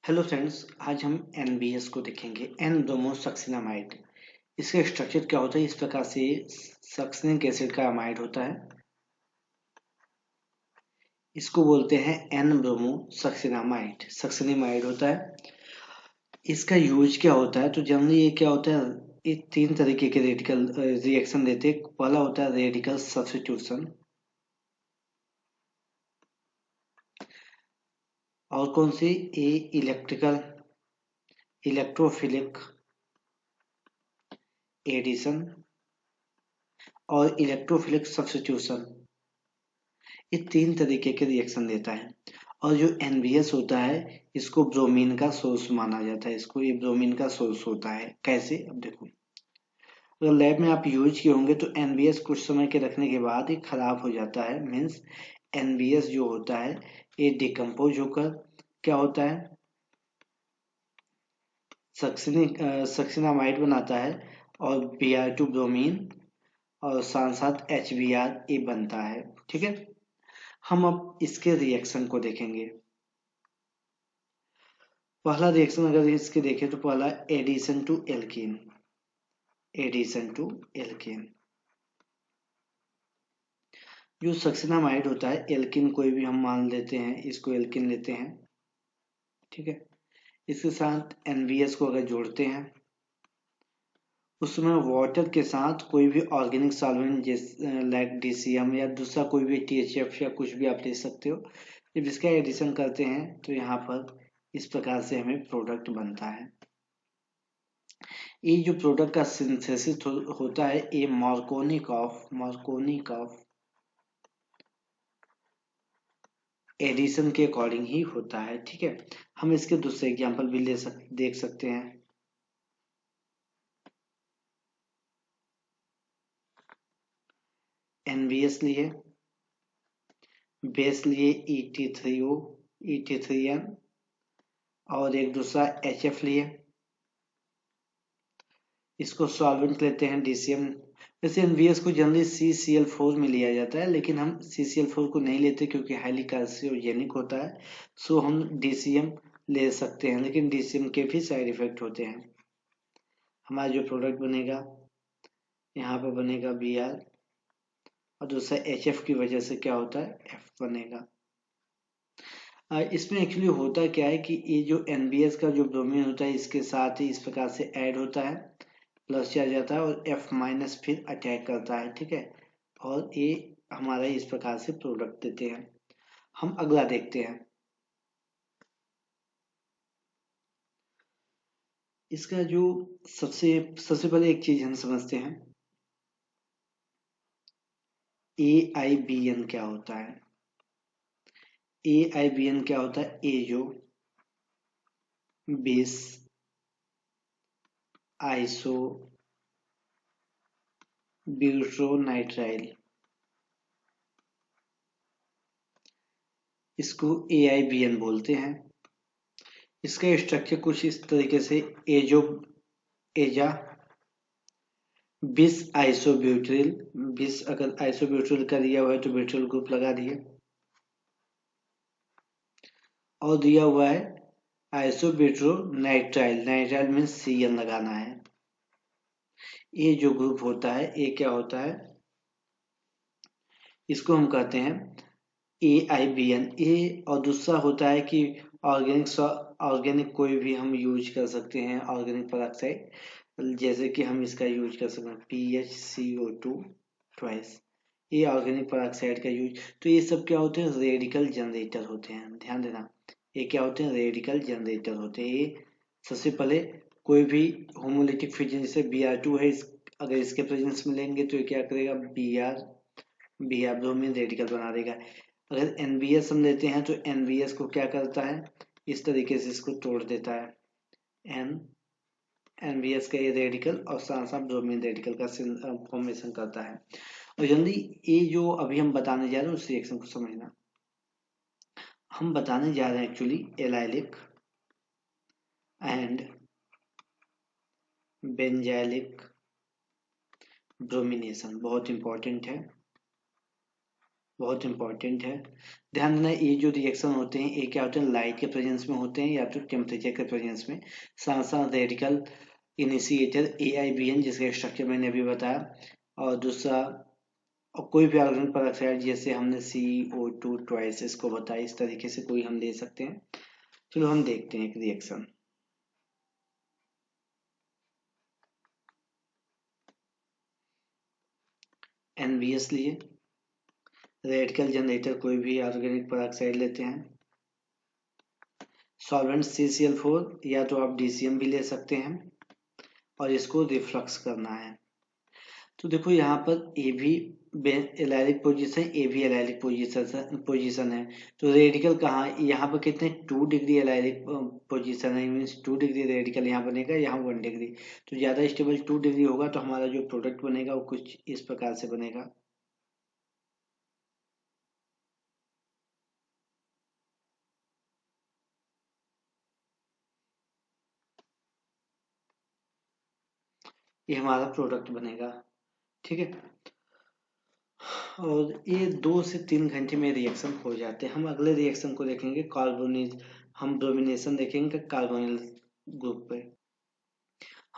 Hello friends, आज हम NBS को देखेंगे। N bromosuccinimide. इसका स्ट्रक्चर क्या होता है? इस प्रकार से सक्सिनिक एसिड का अमाइड होता है। इसको बोलते हैं एन ब्रोमोसक्सिनामाइड। सक्सिनामाइड होता है। इसका यूज क्या होता है? तो जनरली ये क्या होता है, ये तीन तरीके के रेडिकल रिएक्शन देते हैं। पहला होता है रेडिकल सब्स्टिट्यूशन, और कौन सी? ए इलेक्ट्रोफिलिक एडिशन और इलेक्ट्रोफिलिक सब्स्टिट्यूशन। ये तीन तरीके के रिएक्शन देता है। और जो NBS होता है, इसको ब्रोमीन का सोर्स माना जाता है। इसको ये ब्रोमीन का सोर्स होता है। कैसे? अब देखो, अगर लैब में आप यूज किए होंगे तो NBS कुछ समय के रखने के बाद ये खराब हो जाता है। मीन्स NBS जो होता है ये डिकम्पोज होकर क्या होता है, सक्सिनामाइड बनाता है, और Br2 ब्रोमीन और साथ साथ HBr ये बनता है। ठीक है, हम अब इसके रिएक्शन को देखेंगे। पहला रिएक्शन अगर इसके देखें तो पहला addition to alkene. Addition to alkene, जो सक्सिनामाइड होता है, एल्कीन कोई भी हम मान लेते हैं, इसको एल्कीन लेते हैं। ठीक है, इसके साथ NBS को अगर जोड़ते हैं, उसमें वाटर के साथ कोई भी ऑर्गेनिक सॉल्वेंट जैसे लाइक DCM या दूसरा कोई भी THF या कुछ भी आप ले सकते हो। जब इसका एडिशन करते हैं तो यहाँ पर इस प्रकार से हमें प्रोडक्ट बनता है। ये जो प्रोडक्ट का सिंथेसिस होता है, ये मार्कोनिकॉफ एडिशन के अकॉर्डिंग ही होता है। ठीक है, हम इसके दूसरे एग्जांपल भी देख सकते हैं। NBS लिए, बेस लिए ET3O ET3N, और एक दूसरा HF लिए। इसको सॉल्वेंट लेते हैं DCM। वैसे NBS को जनरली CCl4 में लिया जाता है, लेकिन हम CCl4 को नहीं लेते क्योंकि हाईली कार्सिनोजेनिक होता है। सो हम DCM ले सकते हैं, लेकिन DCM के भी साइड इफेक्ट होते हैं। हमारा जो प्रोडक्ट बनेगा, यहाँ पे बनेगा Br, और दूसरा HF की वजह से क्या होता है, F बनेगा। इसमें एक्चुअली होता क्या है कि ये जो NBS का जो ब्रोमीन होता है, इसके साथ ही इस प्रकार से ऐड होता है, प्लस किया जाता है, और F- फिर अटैक करता है। ठीक है, और ये हमारा इस प्रकार से प्रोडक्ट देते हैं। हम अगला देखते हैं। इसका जो सबसे सबसे पहले एक चीज हम समझते हैं, AIBN क्या होता है। AIBN क्या होता है? ए जो बेस आइसो ब्यूटोनाइट्राइल, इसको AIBN बोलते हैं। इसका स्ट्रक्चर कुछ इस तरीके से, एजो एजा बिस आइसोब्यूट्रिल। बिस अगर आइसोब्यूट्रिल का दिया हुआ है तो ब्यूट्रिल ग्रुप लगा दिए, और दिया हुआ है आइसोब्यूट्रोनाइट्राइल। नाइट्राइल मीन्स Cl लगाना है। ये जो ग्रुप होता है, ये क्या होता है, इसको हम कहते हैं AIBN। ए, और दूसरा होता है कि ऑर्गेनिक कोई भी हम यूज कर सकते हैं, ऑर्गेनिक पेरोक्साइड, जैसे कि हम इसका यूज कर सकते हैं PHCO2 ट्वाइस। ये ऑर्गेनिक पेरोक्साइड का यूज। तो ये सब क्या होते हैं, रेडिकल जनरेटर होते हैं। ध्यान देना, ये क्या होते हैं, रेडिकल जनरेटर होते हैं। ये सबसे पहले कोई भी होमोलिटिक फिजन, जैसे Br2 है, अगर इसके प्रेजेंस में लेंगे तो ये क्या करेगा, Br ब्रोमीन रेडिकल बना देगा। अगर NBS हम लेते हैं तो NBS को क्या करता है, इस तरीके से इसको तोड़ देता है। एन NBS का ये रेडिकल और साथ साथ ब्रोमीन रेडिकल का फॉर्मेशन करता है। और जल्दी, ये जो अभी हम बताने जा रहे हैं उस रिएक्शन को समझना। हम बताने जा रहे हैं actually allylic and benzylic bromination. बहुत इंपॉर्टेंट है। बहुत इंपॉर्टेंट है। ध्यान देना, ये जो रिएक्शन होते हैं ये क्या होते हैं, लाइट के प्रेजेंस में होते हैं या तो टेम्परेचर के प्रेजेंस में। साथ साथ रेडिकल इनिशिएटर AIBN, जिसका स्ट्रक्चर मैंने अभी बताया। और दूसरा, और कोई भी ऑर्गेनिक परऑक्साइड, जैसे हमने CO2 ट्वाइस इसको बताया, इस तरीके से कोई हम ले सकते हैं। चलो हम देखते हैं एक रिएक्शन। NBS लिए, रेडिकल जनरेटर कोई भी ऑर्गेनिक परऑक्साइड लेते हैं। सॉल्वेंट CCl4 या तो आप DCM भी ले सकते हैं, और इसको रिफ्लक्स करना है। तो देखो यहाँ पर ए भी एलाइलिक पोजीशन, ए भी एलाइलिक पोजीशन है। तो रेडिकल कहाँ, यहाँ पर कितने 2 डिग्री एलाइलिक पोजीशन है, मीन्स 2 डिग्री रेडिकल यहाँ बनेगा, यहाँ 1 डिग्री। तो ज़्यादा स्टेबल 2 डिग्री होगा, तो हमारा जो प्रोडक्ट बनेगा वो कुछ इस प्रकार से बनेगा। ये हमारा प्रोडक्ट बनेगा, ठीक है। और ये 2 से 3 घंटे में रिएक्शन हो जाते हैं। हम अगले रिएक्शन को देखेंगे, कार्बोनिल, हम ब्रोमिनेशन देखेंगे कार्बोनिल ग्रुप पे।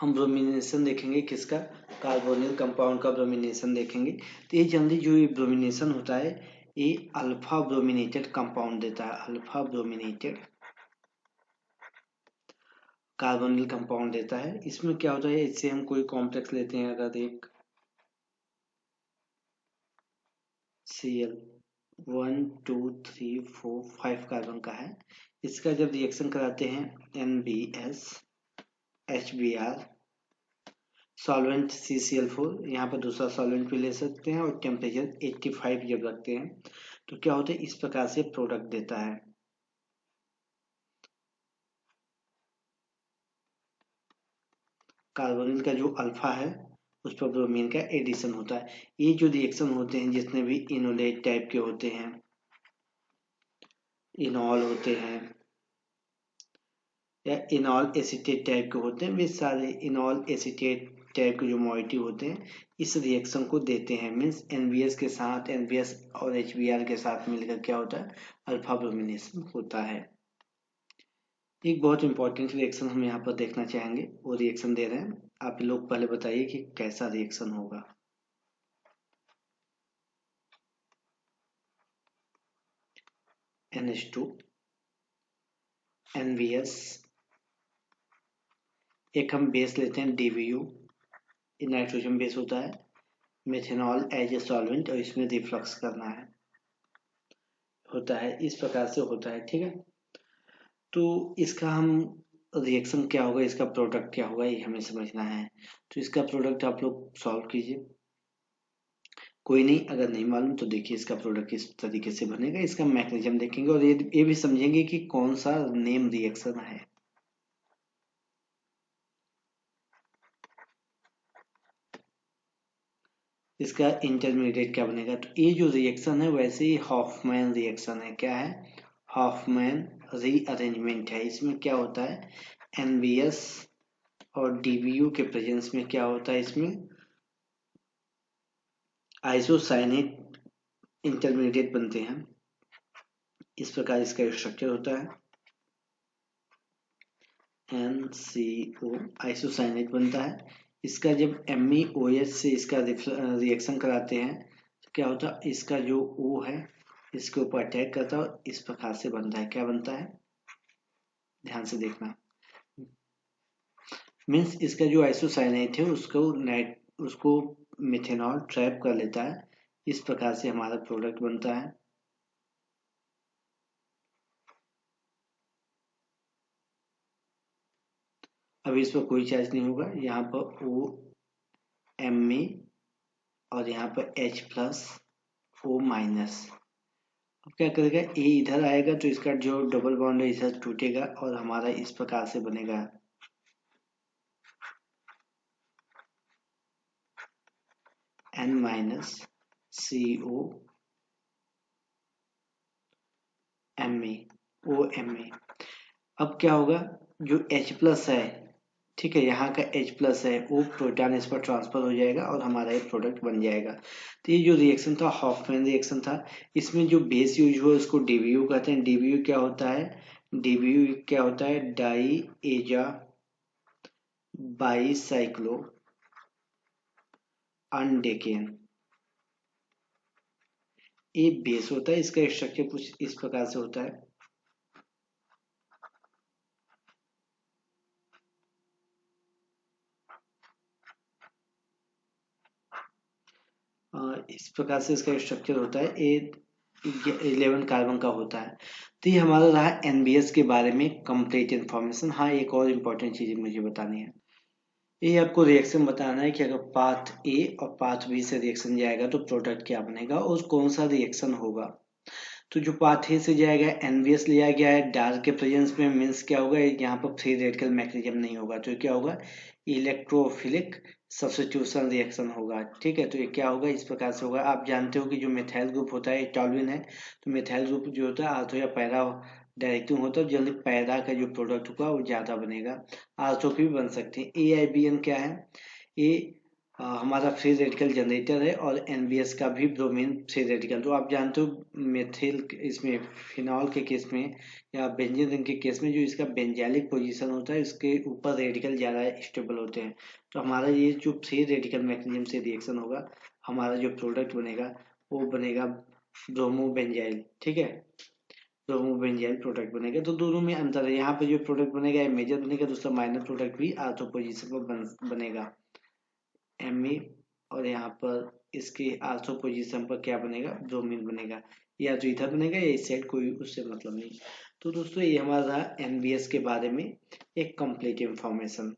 हम ब्रोमिनेशन देखेंगे किसका, कार्बोनिल कंपाउंड का ब्रोमिनेशन देखेंगे। तो ये जल्दी जो ये ब्रोमिनेशन होता है, ये अल्फा ब्रोमिनेटेड कंपाउंड देता है, अल्फा ब्रोमिनेटेड कार्बोनिल कंपाउंड देता है। इसमें क्या होता है, इससे हम कोई कॉम्प्लेक्स लेते हैं, अगर एक Cl 1 2 3 4 5 कार्बन का है, इसका जब रिएक्शन कराते हैं NBS HBr, सॉल्वेंट CCl4, यहाँ पर दूसरा सॉल्वेंट भी ले सकते हैं, और टेम्परेचर 85 जब रखते हैं, तो क्या होता है, इस प्रकार से प्रोडक्ट देता है। कार्बोनिल का जो अल्फा है उस पर ब्रोमीन का एडिशन होता है। ये जो रिएक्शन होते हैं जितने भी इनोलेट टाइप के होते हैं, इनॉल होते हैं या इनॉल एसीटेट टाइप के होते हैं, वे सारे इनॉल एसीटेट टाइप के जो मॉइटी होते हैं इस रिएक्शन को देते हैं। मीन्स NBS के साथ, NBS और HBr के साथ मिलकर क्या होता है, अल्फा ब्रोमिनेशन होता है। एक बहुत इंपॉर्टेंट रिएक्शन हम यहाँ पर देखना चाहेंगे, वो रिएक्शन दे रहे हैं, आप लोग पहले बताइए कि कैसा रिएक्शन होगा। NH2 NBS, एक हम बेस लेते हैं DBU, ये नाइट्रोजन बेस होता है, मेथेनॉल एज ए सॉल्वेंट, और इसमें रिफ्लक्स करना है, होता है इस प्रकार से होता है, ठीक है। तो इसका हम रिएक्शन क्या होगा, इसका प्रोडक्ट क्या होगा, ये हमें समझना है। तो इसका प्रोडक्ट आप लोग सॉल्व कीजिए, कोई नहीं, अगर नहीं मालूम तो देखिए इसका प्रोडक्ट किस तरीके से बनेगा, इसका मैकेनिज्म देखेंगे, और ये भी समझेंगे कि कौन सा नेम रिएक्शन है। इसका इंटरमीडिएट क्या बनेगा, तो ये जो रिएक्शन है वैसे ही हॉफमैन रिएक्शन है। क्या है, हॉफमैन रीअरेंजमेंट है। इसमें क्या होता है, NBS और DBU के प्रेजेंस में क्या होता है, इसमें आइसोसाइनेट इंटरमीडिएट बनते हैं। इस प्रकार इसका स्ट्रक्चर होता है, NCO आइसोसाइनेट बनता है। इसका जब MEOH से इसका रिएक्शन कराते हैं तो क्या होता है, इसका जो O है इसके ऊपर अटैक करता है और इस प्रकार से बनता है। क्या बनता है, ध्यान से देखना, मीन्स इसका जो आइसोसाइनेट है उसको मिथेनॉल ट्रैप कर लेता है, इस प्रकार से हमारा प्रोडक्ट बनता है। अभी इस पर कोई चार्ज नहीं होगा, यहाँ पर OMe और यहाँ पर H+O-। अब क्या करेगा, ए इधर आएगा तो इसका जो डबल बॉन्ड है इधर टूटेगा और हमारा इस प्रकार से बनेगा, N-COMe OMe। अब क्या होगा, जो H+ है ठीक है, यहाँ का H+ है वो प्रोटॉन इस पर ट्रांसफर हो जाएगा और हमारा ये प्रोडक्ट बन जाएगा। तो ये जो रिएक्शन था हॉफमैन रिएक्शन था। इसमें जो बेस यूज हुआ उसको DBU कहते हैं। DBU क्या होता है? DBU क्या होता है? डाई एजा बाईसाइक्लो अनडेकेन। ये बेस होता है। इसका स्ट्रक्चर कुछ इस प्रकार से होता है। इस प्रकार से इसका स्ट्रक्चर होता है। 11 कार्बन का होता है। तो ये हमारा रहा NBS के बारे में कंप्लीट इन्फॉर्मेशन। हाँ, एक और इम्पोर्टेंट चीज मुझे बतानी है। ये आपको रिएक्शन बताना है कि अगर पाथ ए और पाथ बी से रिएक्शन जाएगा तो प्रोडक्ट क्या बनेगा और कौन सा रिएक्शन होगा। तो जो पाथ ए से जाएगा NBS लिया गया है डार्क के प्रेजेंस में, मीन्स क्या होगा, यहाँ पर फ्री रेडिकल मैकेनिज्म नहीं होगा। तो क्या होगा? इलेक्ट्रोफिलिक सब्स्टिट्यूशन रिएक्शन होगा। ठीक है, तो ये क्या होगा? इस प्रकार से होगा। आप जानते हो कि जो मिथाइल ग्रुप होता है टॉल्यूइन है। तो मिथाइल ग्रुप जो होता है आर्थो या पैरा डायरेक्टिव होता है, जल्दी पैरा का जो प्रोडक्ट होगा वो ज्यादा बनेगा। आर्थो की भी बन सकते हैं। AIBN क्या है? ये हमारा फ्री रेडिकल जनरेटर है और NBS का भी ब्रोमीन फ्री रेडिकल। तो आप जानते हो मेथिल इसमें फिनॉल के केस में या बेंजीन रिंग के केस में जो इसका बेंजाइलिक पोजीशन होता है उसके ऊपर रेडिकल ज़्यादा स्टेबल होते हैं। तो हमारा ये जो फ्री रेडिकल मैकेनिज्म से रिएक्शन होगा, हमारा जो प्रोडक्ट बनेगा वो बनेगा ब्रोमोबेंजाइल। ठीक है, ब्रोमोबेंजाइल प्रोडक्ट बनेगा। तो दोनों में अंतर है। यहाँ पे जो प्रोडक्ट बनेगा ये मेजर बनेगा, दूसरा माइनर प्रोडक्ट भी आर्थो पोजीशन पर बनेगा Me। और यहाँ पर इसके आर्थो पोजीशन पर क्या बनेगा? ब्रोमीन बनेगा। या तो इधर बनेगा या इस साइड, कोई उससे मतलब नहीं। तो दोस्तों ये हमारा NBS के बारे में एक कंप्लीट इंफॉर्मेशन।